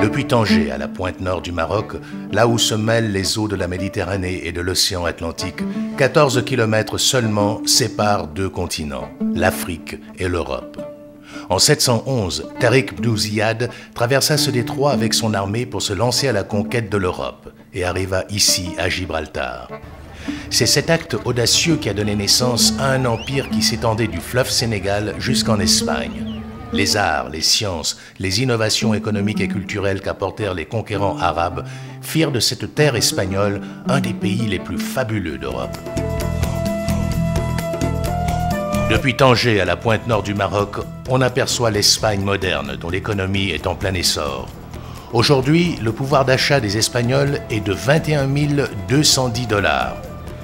Depuis Tanger, à la pointe nord du Maroc, là où se mêlent les eaux de la Méditerranée et de l'océan Atlantique, 14 kilomètres seulement séparent deux continents, l'Afrique et l'Europe. En 711, Tariq Bnu Ziyad traversa ce détroit avec son armée pour se lancer à la conquête de l'Europe et arriva ici à Gibraltar. C'est cet acte audacieux qui a donné naissance à un empire qui s'étendait du fleuve Sénégal jusqu'en Espagne. Les arts, les sciences, les innovations économiques et culturelles qu'apportèrent les conquérants arabes firent de cette terre espagnole un des pays les plus fabuleux d'Europe. Depuis Tanger à la pointe nord du Maroc, on aperçoit l'Espagne moderne dont l'économie est en plein essor. Aujourd'hui, le pouvoir d'achat des Espagnols est de 21 210 $.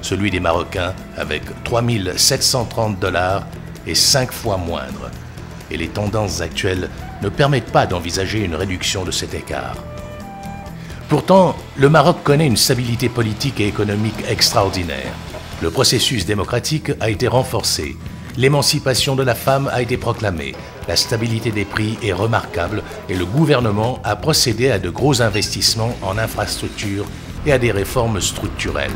Celui des Marocains, avec 3 730 $, est 5 fois moindre. Et les tendances actuelles ne permettent pas d'envisager une réduction de cet écart. Pourtant, le Maroc connaît une stabilité politique et économique extraordinaire. Le processus démocratique a été renforcé, l'émancipation de la femme a été proclamée, la stabilité des prix est remarquable et le gouvernement a procédé à de gros investissements en infrastructures et à des réformes structurelles.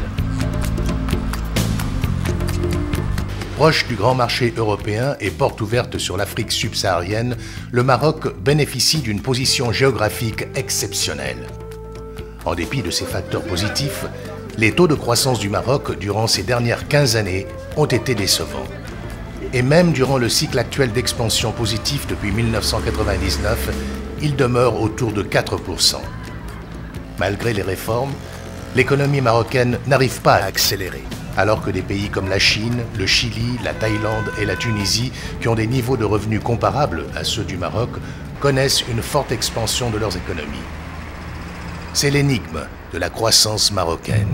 Proche du grand marché européen et porte ouverte sur l'Afrique subsaharienne, le Maroc bénéficie d'une position géographique exceptionnelle. En dépit de ces facteurs positifs, les taux de croissance du Maroc durant ces dernières 15 années ont été décevants. Et même durant le cycle actuel d'expansion positif depuis 1999, il demeure autour de 4%. Malgré les réformes, l'économie marocaine n'arrive pas à accélérer. Alors que des pays comme la Chine, le Chili, la Thaïlande et la Tunisie, qui ont des niveaux de revenus comparables à ceux du Maroc, connaissent une forte expansion de leurs économies. C'est l'énigme de la croissance marocaine.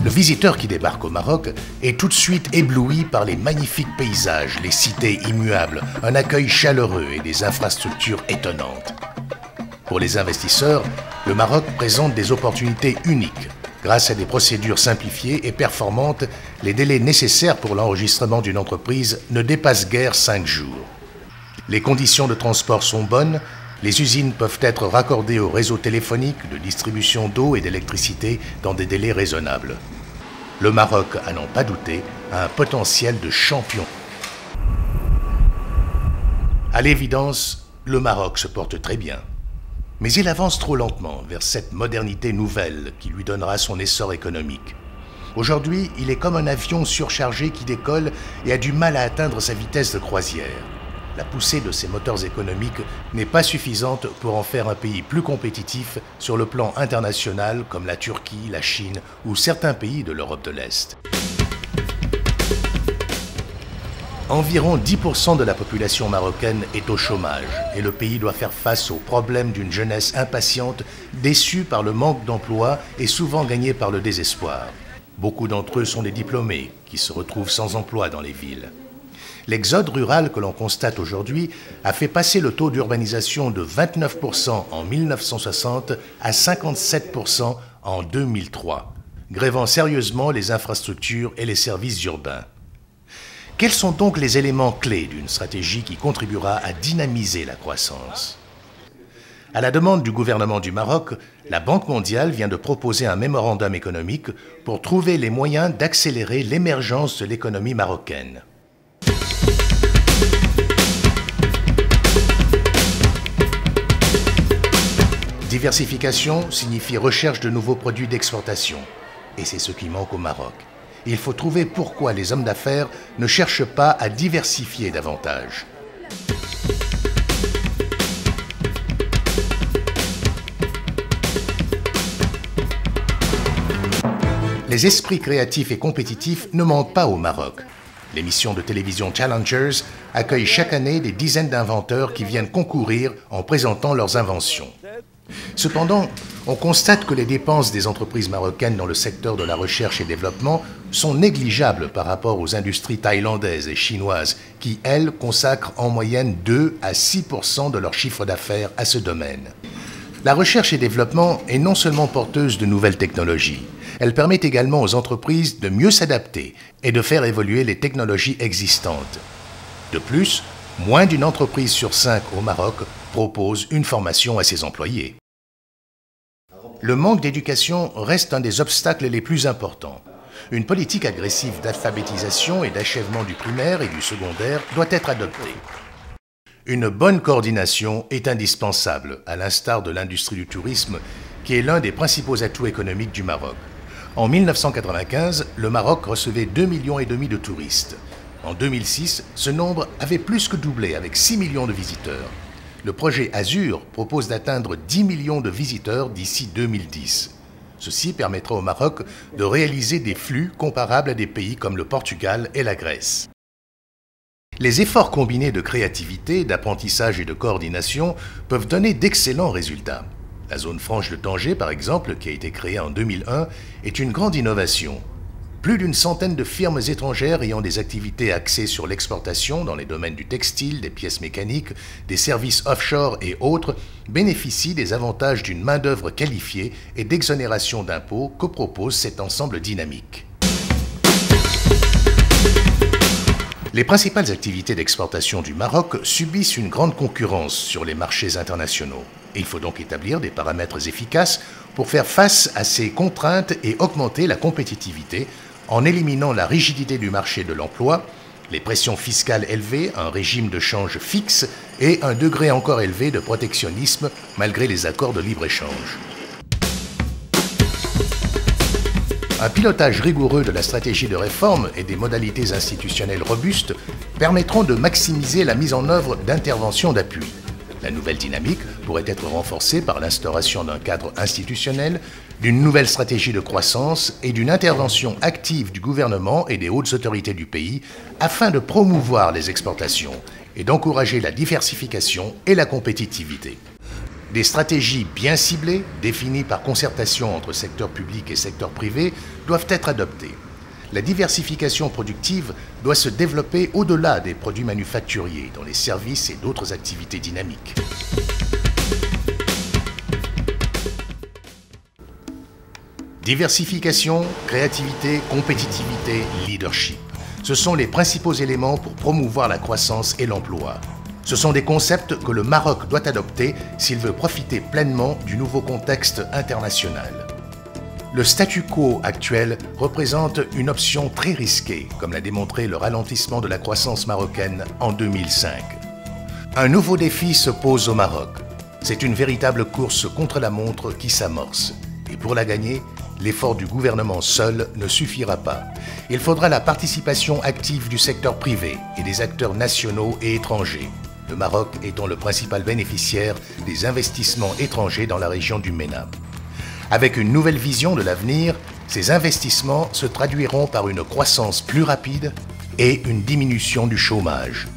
Le visiteur qui débarque au Maroc est tout de suite ébloui par les magnifiques paysages, les cités immuables, un accueil chaleureux et des infrastructures étonnantes. Pour les investisseurs, le Maroc présente des opportunités uniques. Grâce à des procédures simplifiées et performantes, les délais nécessaires pour l'enregistrement d'une entreprise ne dépassent guère 5 jours. Les conditions de transport sont bonnes, les usines peuvent être raccordées au réseau téléphonique, de distribution d'eau et d'électricité dans des délais raisonnables. Le Maroc, à n'en pas douter, a un potentiel de champion. À l'évidence, le Maroc se porte très bien. Mais il avance trop lentement vers cette modernité nouvelle qui lui donnera son essor économique. Aujourd'hui, il est comme un avion surchargé qui décolle et a du mal à atteindre sa vitesse de croisière. La poussée de ses moteurs économiques n'est pas suffisante pour en faire un pays plus compétitif sur le plan international comme la Turquie, la Chine ou certains pays de l'Europe de l'Est. Environ 10% de la population marocaine est au chômage et le pays doit faire face aux problèmes d'une jeunesse impatiente, déçue par le manque d'emploi et souvent gagnée par le désespoir. Beaucoup d'entre eux sont des diplômés qui se retrouvent sans emploi dans les villes. L'exode rural que l'on constate aujourd'hui a fait passer le taux d'urbanisation de 29% en 1960 à 57% en 2003, grevant sérieusement les infrastructures et les services urbains. Quels sont donc les éléments clés d'une stratégie qui contribuera à dynamiser la croissance? À la demande du gouvernement du Maroc, la Banque mondiale vient de proposer un mémorandum économique pour trouver les moyens d'accélérer l'émergence de l'économie marocaine. Diversification signifie recherche de nouveaux produits d'exportation. Et c'est ce qui manque au Maroc. Il faut trouver pourquoi les hommes d'affaires ne cherchent pas à diversifier davantage. Les esprits créatifs et compétitifs ne manquent pas au Maroc. L'émission de télévision Challengers accueille chaque année des dizaines d'inventeurs qui viennent concourir en présentant leurs inventions. Cependant, on constate que les dépenses des entreprises marocaines dans le secteur de la recherche et développement sont négligeables par rapport aux industries thaïlandaises et chinoises qui, elles, consacrent en moyenne 2 à 6% de leur chiffre d'affaires à ce domaine. La recherche et développement est non seulement porteuse de nouvelles technologies, elle permet également aux entreprises de mieux s'adapter et de faire évoluer les technologies existantes. De plus, Moins d'une entreprise sur 5 au Maroc propose une formation à ses employés. Le manque d'éducation reste un des obstacles les plus importants. Une politique agressive d'alphabétisation et d'achèvement du primaire et du secondaire doit être adoptée. Une bonne coordination est indispensable, à l'instar de l'industrie du tourisme, qui est l'un des principaux atouts économiques du Maroc. En 1995, le Maroc recevait 2,5 millions de touristes. En 2006, ce nombre avait plus que doublé, avec 6 millions de visiteurs. Le projet Azur propose d'atteindre 10 millions de visiteurs d'ici 2010. Ceci permettra au Maroc de réaliser des flux comparables à des pays comme le Portugal et la Grèce. Les efforts combinés de créativité, d'apprentissage et de coordination peuvent donner d'excellents résultats. La zone franche de Tanger, par exemple, qui a été créée en 2001, est une grande innovation. Plus d'une centaine de firmes étrangères ayant des activités axées sur l'exportation dans les domaines du textile, des pièces mécaniques, des services offshore et autres bénéficient des avantages d'une main-d'œuvre qualifiée et d'exonération d'impôts que propose cet ensemble dynamique. Les principales activités d'exportation du Maroc subissent une grande concurrence sur les marchés internationaux. Et il faut donc établir des paramètres efficaces pour faire face à ces contraintes et augmenter la compétitivité en éliminant la rigidité du marché de l'emploi, les pressions fiscales élevées, un régime de change fixe et un degré encore élevé de protectionnisme malgré les accords de libre-échange. Un pilotage rigoureux de la stratégie de réforme et des modalités institutionnelles robustes permettront de maximiser la mise en œuvre d'interventions d'appui. La nouvelle dynamique pourrait être renforcée par l'instauration d'un cadre institutionnel, d'une nouvelle stratégie de croissance et d'une intervention active du gouvernement et des hautes autorités du pays afin de promouvoir les exportations et d'encourager la diversification et la compétitivité. Des stratégies bien ciblées, définies par concertation entre secteur public et secteur privé, doivent être adoptées. La diversification productive doit se développer au-delà des produits manufacturiers, dans les services et d'autres activités dynamiques. Diversification, créativité, compétitivité, leadership. Ce sont les principaux éléments pour promouvoir la croissance et l'emploi. Ce sont des concepts que le Maroc doit adopter s'il veut profiter pleinement du nouveau contexte international. Le statu quo actuel représente une option très risquée, comme l'a démontré le ralentissement de la croissance marocaine en 2005. Un nouveau défi se pose au Maroc. C'est une véritable course contre la montre qui s'amorce. Et pour la gagner, l'effort du gouvernement seul ne suffira pas. Il faudra la participation active du secteur privé et des acteurs nationaux et étrangers. Le Maroc étant le principal bénéficiaire des investissements étrangers dans la région du MENA. Avec une nouvelle vision de l'avenir, ces investissements se traduiront par une croissance plus rapide et une diminution du chômage.